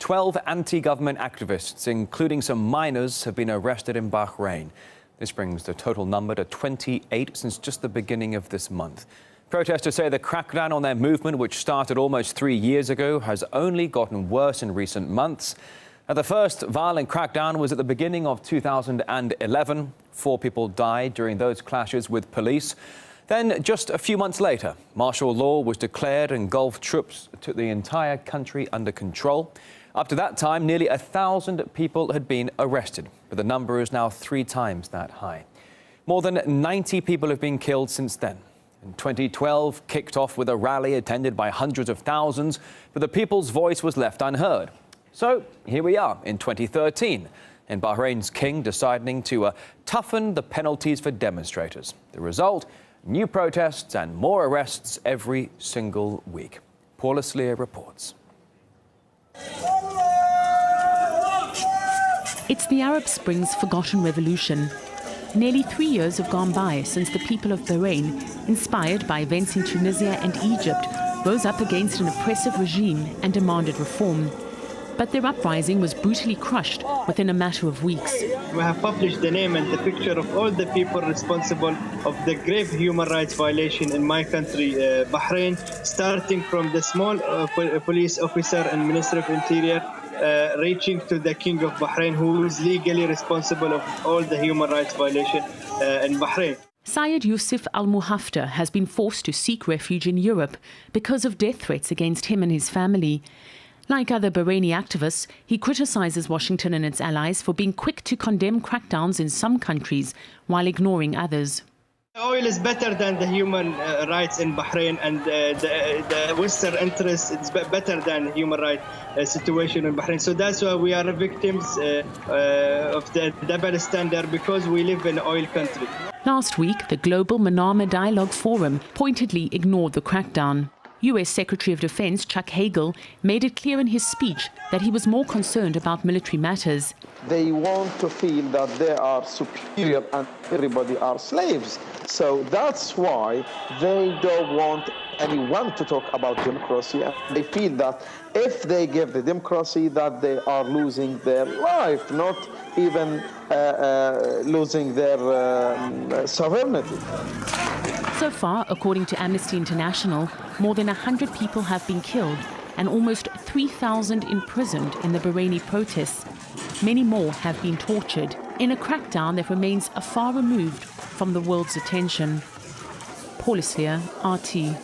12 anti-government activists, including some minors, have been arrested in Bahrain. This brings the total number to 28 since just the beginning of this month. Protesters say the crackdown on their movement, which started almost 3 years ago, has only gotten worse in recent months. The first violent crackdown was at the beginning of 2011. 4 people died during those clashes with police. Then, just a few months later, martial law was declared and Gulf troops took the entire country under control. Up to that time, nearly 1,000 people had been arrested, but the number is now 3 times that high. More than 90 people have been killed since then. And 2012 kicked off with a rally attended by hundreds of thousands, but the people's voice was left unheard. So here we are in 2013, and Bahrain's king deciding to toughen the penalties for demonstrators. The result? New protests and more arrests every single week. Paula Sleer reports. It's the Arab Spring's forgotten revolution. Nearly 3 years have gone by since the people of Bahrain, inspired by events in Tunisia and Egypt, rose up against an oppressive regime and demanded reform. But their uprising was brutally crushed within a matter of weeks. We have published the name and the picture of all the people responsible of the grave human rights violation in my country, Bahrain, starting from the small police officer and Minister of Interior, reaching to the King of Bahrain, who is legally responsible of all the human rights violation in Bahrain. Syed Yusuf al-Muhaftar has been forced to seek refuge in Europe because of death threats against him and his family. Like other Bahraini activists, he criticizes Washington and its allies for being quick to condemn crackdowns in some countries while ignoring others. Oil is better than the human rights in Bahrain, and the Western interest is better than the human rights situation in Bahrain. So that's why we are victims of the double standard, because we live in an oil country. Last week, the Global Manama Dialogue Forum pointedly ignored the crackdown. U.S. Secretary of Defense Chuck Hagel made it clear in his speech that he was more concerned about military matters. They want to feel that they are superior and everybody are slaves. So that's why they don't want anyone to talk about democracy. They feel that if they give the democracy, that they are losing their life, not even losing their sovereignty. So far, according to Amnesty International, more than 100 people have been killed and almost 3,000 imprisoned in the Bahraini protests. Many more have been tortured in a crackdown that remains far removed from the world's attention. Paula Sleer, RT.